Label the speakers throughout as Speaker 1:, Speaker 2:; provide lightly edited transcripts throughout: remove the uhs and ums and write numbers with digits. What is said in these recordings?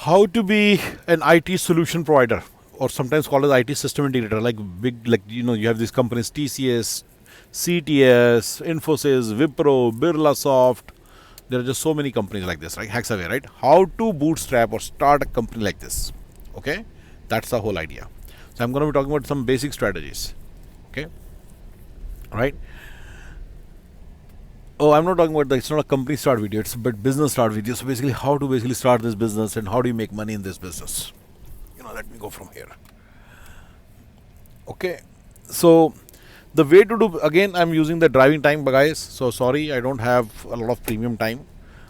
Speaker 1: How to be an IT solution provider, or sometimes called as IT system integrator, like big, like you have these companies TCS, CTS, Infosys, Wipro, BirlaSoft. There are just so many companies like this, right? Hexaware, right? How to bootstrap or start a company like this. Okay, that's the whole idea. So I'm going to be talking about some basic strategies. Okay, right? Oh, I'm not talking about it's not a company start video, it's a bit business start video. So basically, how to basically start this business and how do you make money in this business. Let me go from here. Okay, so the way to do, again, I'm using the driving time, guys. So sorry, I don't have a lot of premium time,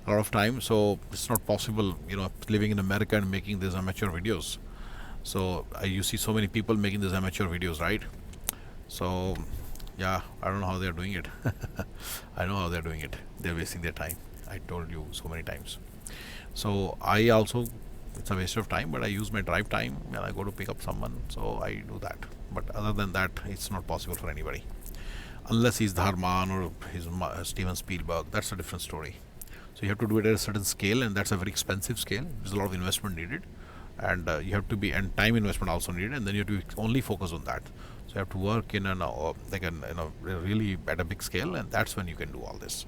Speaker 1: a lot of time. So it's not possible, living in America and making these amateur videos. So you see so many people making these amateur videos, right? So yeah, I don't know how they're doing it. I know how they're doing it. They're wasting their time. I told you so many times. So I also, it's a waste of time, but I use my drive time when I go to pick up someone. So I do that. But other than that, it's not possible for anybody. Unless he's Dharman or he's Steven Spielberg. That's a different story. So you have to do it at a certain scale, and that's a very expensive scale. There's a lot of investment needed, and you have to be, and time investment also needed, and then you have to only focus on that. So you have to work in really at a big scale, and that's when you can do all this.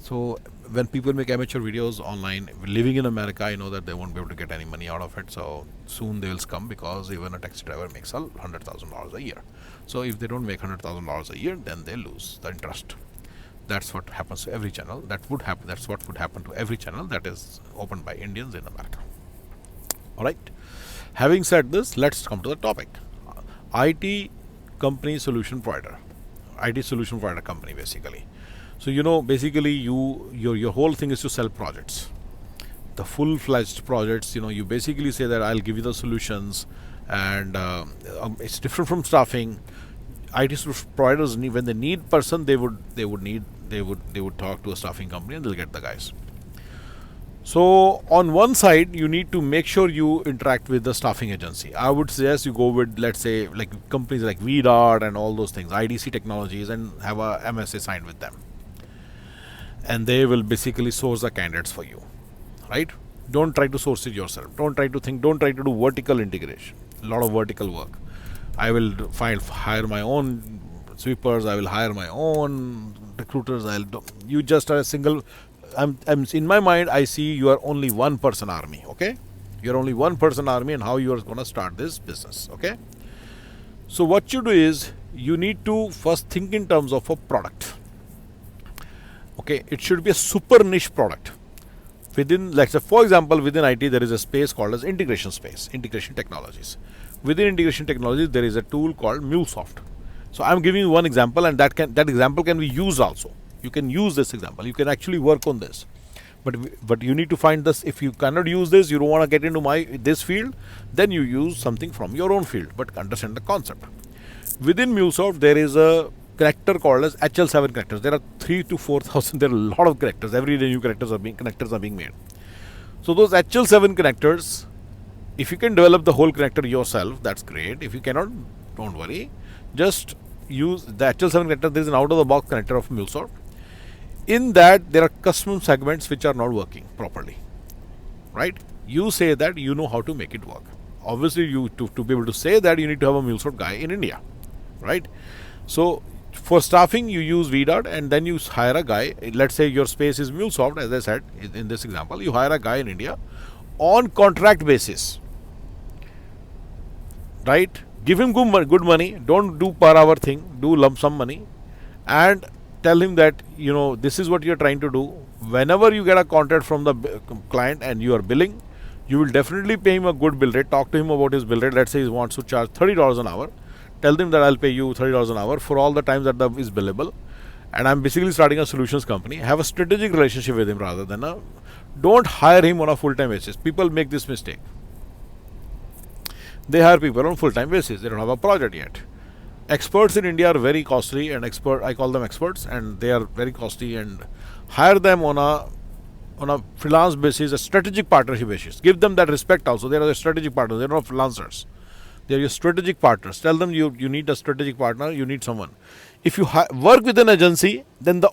Speaker 1: So when people make amateur videos online, living in America, I know that they won't be able to get any money out of it. So soon they will scum, because even a taxi driver makes $100,000 a year. So if they don't make $100,000 a year, then they lose the interest. That's what happens to every channel. That would happen. That's what would happen to every channel that is opened by Indians in America. All right. Having said this, let's come to the topic. IT company solution provider. IT solution provider company, basically. So basically your whole thing is to sell projects, the full-fledged projects. You basically say that I'll give you the solutions, and it's different from staffing. IT providers, when they need person, they would talk to a staffing company and they'll get the guys. So on one side, you need to make sure you interact with the staffing agency. I would suggest you go with, let's say, like companies like VDART and all those things, IDC Technologies, and have a MSA signed with them. And they will basically source the candidates for you, right? Don't try to source it yourself. Don't try to do vertical integration. A lot of vertical work. I will hire my own sweepers. I will hire my own recruiters. You just are a single. I'm in my mind, I see you are only one person army. Okay, you're only one person army, and how you are going to start this business. Okay, so what you do is you need to first think in terms of a product. Okay, it should be a super niche product. Within, let's say, for example, within IT, there is a space called as integration space, integration technologies. Within integration technologies, there is a tool called MuleSoft. So I'm giving you one example, and that example can be used also. You can use this example. You can actually work on this. But you need to find this. If you cannot use this, you don't want to get into this field, then you use something from your own field, but understand the concept. Within MuleSoft, there is a connector called as HL7 connectors. There are 3,000 to 4,000. There are a lot of connectors. Every day new connectors are being made. So those HL7 connectors, if you can develop the whole connector yourself, that's great. If you cannot, don't worry. Just use the HL7 connector. There is an out-of-the-box connector of MuleSoft. In that, there are custom segments which are not working properly, right? You say that you know how to make it work. Obviously, to be able to say that, you need to have a MuleSoft guy in India, right? So for staffing, you use VDART, and then you hire a guy. Let's say your space is MuleSoft, as I said in this example. You hire a guy in India on contract basis, right? Give him good money. Don't do per hour thing. Do lump sum money, and tell him that this is what you're trying to do. Whenever you get a contract from the client and you are billing, you will definitely pay him a good bill rate. Talk to him about his bill rate. Let's say he wants to charge $30 an hour. Tell them that I'll pay you $30 an hour for all the times that is billable, and I'm basically starting a solutions company. Have a strategic relationship with him rather than don't hire him on a full-time basis. People make this mistake. They hire people on full-time basis. They don't have a project yet. Experts in India are very costly, and I call them experts, and they are very costly, and hire them on a freelance basis, a strategic partnership basis. Give them that respect also. They are the strategic partners. They are not freelancers. They are your strategic partners. Tell them you need a strategic partner. You need someone. If you work with an agency, then the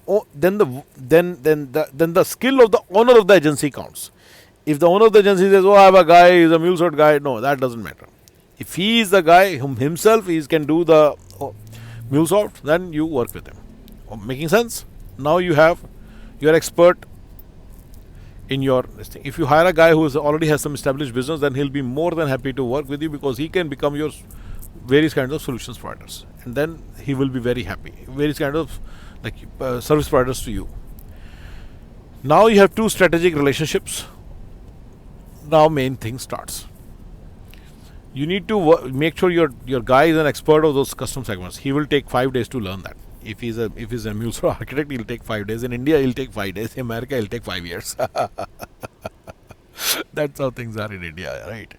Speaker 1: skill of the owner of the agency counts. If the owner of the agency says, "Oh, I have a guy, he's a MuleSoft guy," no, that doesn't matter. If he is the guy himself, he can do the MuleSoft, then you work with him. Making sense? Now you are expert in your thing. If you hire a guy who already has some established business, then he'll be more than happy to work with you because he can become your various kinds of solutions providers, and then he will be very happy. Various kind of service providers to you. Now you have two strategic relationships. Now main thing starts. You need to make sure your guy is an expert of those custom segments. He will take 5 days to learn that. If he's a MuleSoft architect, he'll take 5 days. In India, he'll take 5 days. In America, he'll take 5 years. That's how things are in India, right?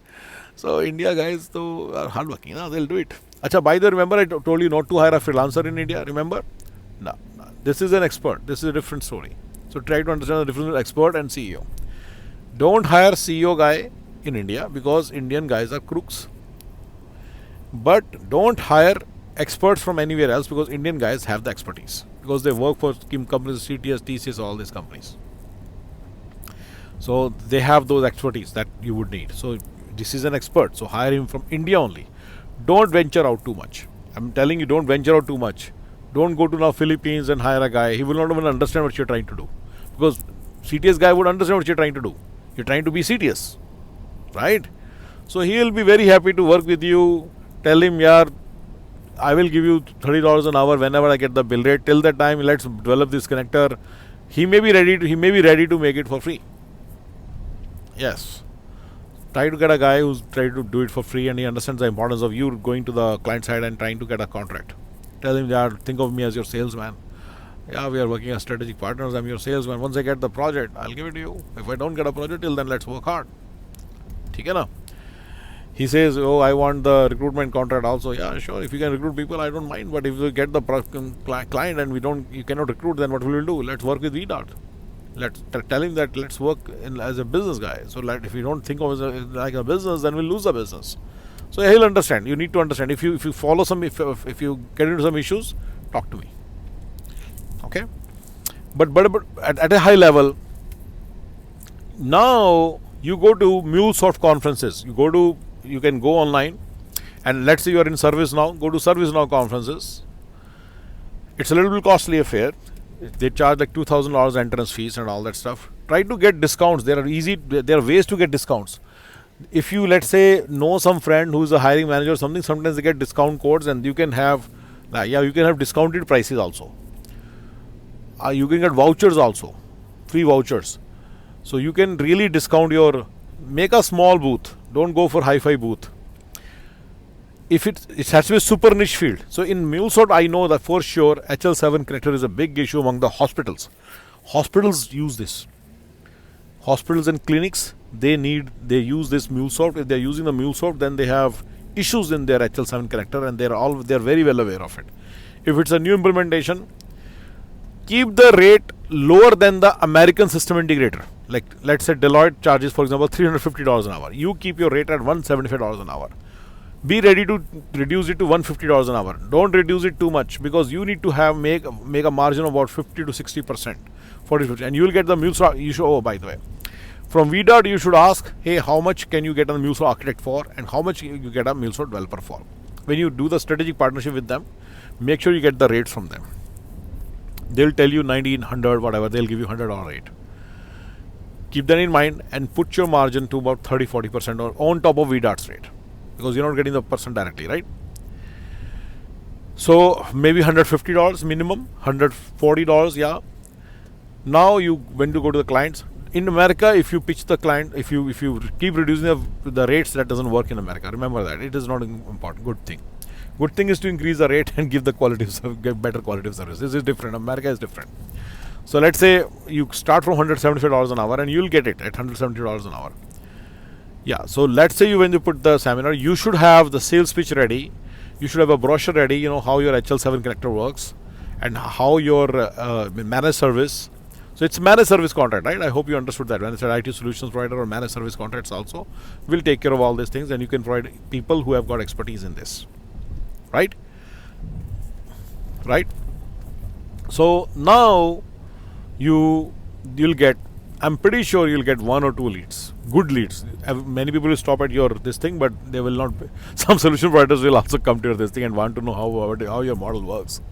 Speaker 1: So India guys though are hardworking. They'll do it. Acha, by the way, remember I told you not to hire a freelancer in India. Remember? No. This is an expert. This is a different story. So try to understand the difference between expert and CEO. Don't hire CEO guy in India because Indian guys are crooks. But don't hire experts from anywhere else because Indian guys have the expertise because they work for companies, CTS, TCS, all these companies. So they have those expertise that you would need. So this is an expert. So hire him from India only. Don't venture out too much. I'm telling you, don't venture out too much. Don't go to now Philippines and hire a guy. He will not even understand what you're trying to do because CTS guy would understand what you're trying to do. You're trying to be CTS, right? So he will be very happy to work with you. Tell him, yaar, I will give you $30 an hour whenever I get the bill rate. Till that time, let's develop this connector. He may be ready to make it for free. Yes. Try to get a guy who's trying to do it for free and he understands the importance of you going to the client side and trying to get a contract. Tell him, yeah, think of me as your salesman. Yeah, we are working as strategic partners. I'm your salesman. Once I get the project, I'll give it to you. If I don't get a project, till then let's work hard. ठीक है ना? He says, oh, I want the recruitment contract also. Yeah, sure. If you can recruit people, I don't mind. But if you get the client and you cannot recruit, then what we will do? Let's work with VDOT. Let's tell him that let's work as a business guy. So if you don't think of it like a business, then we'll lose the business. So he'll understand. You need to understand. If you follow if you get into some issues, talk to me. Okay. But at a high level, now you go to MuleSoft conferences. You can go online, and let's say you are in ServiceNow. Go to ServiceNow conferences. It's a little bit costly affair. They charge like $2,000 entrance fees and all that stuff. Try to get discounts. There are ways to get discounts. If you, let's say, know some friend who is a hiring manager or something, sometimes they get discount codes and you can have discounted prices also. You can get vouchers also, free vouchers. So you can really make a small booth. Don't go for hi-fi booth. If it has to be a super niche field. So in MuleSoft, I know that for sure HL7 connector is a big issue among the hospitals. Hospitals use this. Hospitals and clinics, they use this MuleSoft. If they're using the MuleSoft, then they have issues in their HL7 connector and they're very well aware of it. If it's a new implementation, keep the rate lower than the American system integrator. Like let's say Deloitte charges, for example, $350 an hour. You keep your rate at $175 an hour. Be ready to reduce it to $150 an hour. Don't reduce it too much because you need to make a margin of about 50 to 60%, 40-50%, and you will get the MuleSoft. Oh, by the way, from VDOT you should ask, hey, how much can you get a MuleSoft architect for, and how much you get a MuleSoft developer for? When you do the strategic partnership with them, make sure you get the rates from them. They'll tell you 90, 100, whatever. They'll give you $100 rate. Keep that in mind and put your margin to about 30-40% or on top of VDOT's rate. Because you're not getting the person directly, right? So maybe $150 minimum, $140, yeah. Now you when to go to the clients. In America, if you pitch the client, if you keep reducing the rates, that doesn't work in America. Remember that. It is not an important good thing. Good thing is to increase the rate and give the get better quality of service. This is different. America is different. So let's say you start from $175 an hour and you'll get it at $170 an hour. Yeah, so let's say when you put the seminar, you should have the sales pitch ready. You should have a brochure ready, how your HL7 connector works and how your managed service. So it's managed service contract, right? I hope you understood that. When it's an IT solutions provider or managed service contracts also, will take care of all these things and you can provide people who have got expertise in this. Right? So now you'll get I'm pretty sure you'll get 1 or 2 leads, good leads. Many people will stop at your this thing, but they will not. Some solution providers will also come to your this thing and want to know how your model works.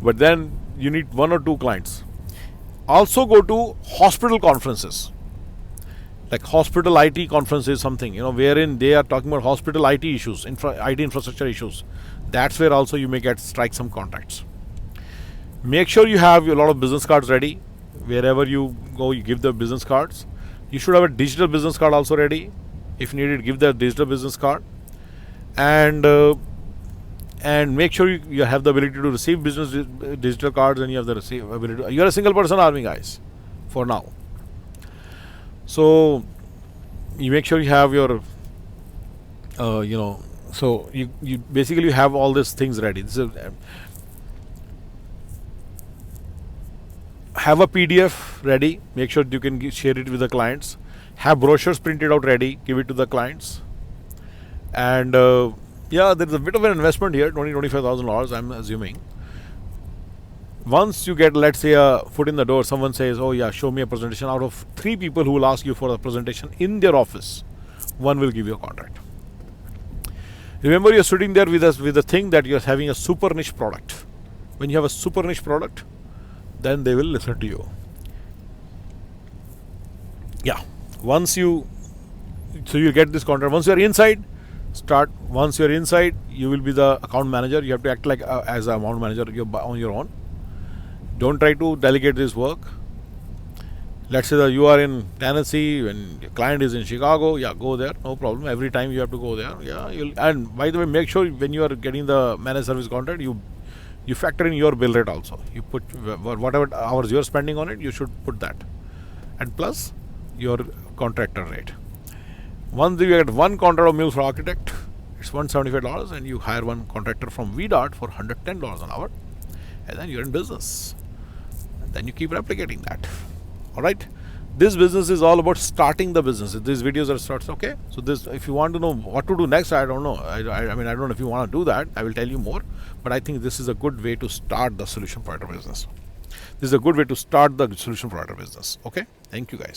Speaker 1: But then you need 1 or 2 clients. Also go to hospital conferences, like hospital IT conferences, something wherein they are talking about hospital IT issues, IT infrastructure issues. That's where also you may strike some contacts. Make sure you have a lot of business cards ready. Wherever you go, you give the business cards. You should have a digital business card also ready. If needed, give the digital business card, and make sure you have the ability to receive business digital cards, and you have the ability. You're a single person army, guys, for now. So you make sure you have your, so you basically have all these things ready. Have a PDF ready. Make sure you can share it with the clients. Have brochures printed out ready. Give it to the clients. And there's a bit of an investment here, $25,000. I'm assuming. Once you get, let's say, a foot in the door, someone says, "Oh yeah, show me a presentation." Out of 3 people who will ask you for a presentation in their office, 1 will give you a contract. Remember, you're sitting there with a thing that you're having a super niche product. When you have a super niche product, then they will listen to you. Yeah. Once you get this contract. Once you're inside, once you're inside, you will be the account manager. You have to act like as an account manager. You're on your own. Don't try to delegate this work. Let's say that you are in Tennessee and your client is in Chicago. Yeah, go there. No problem. Every time you have to go there. Yeah. And by the way, make sure when you are getting the managed service contract, you factor in your bill rate also. You put whatever hours you're spending on it, you should put that. And plus your contractor rate. Once you get 1 contract of Mules for Architect, it's $175, and you hire 1 contractor from VDOT for $110 an hour, and then you're in business. And then you keep replicating that. Alright? This business is all about starting the business. These videos are starts, okay? So if you want to know what to do next, I don't know. I mean, I don't know if you want to do that. I will tell you more. But I think this is a good way to start the solution provider business. This is a good way to start the solution provider business. Okay? Thank you, guys.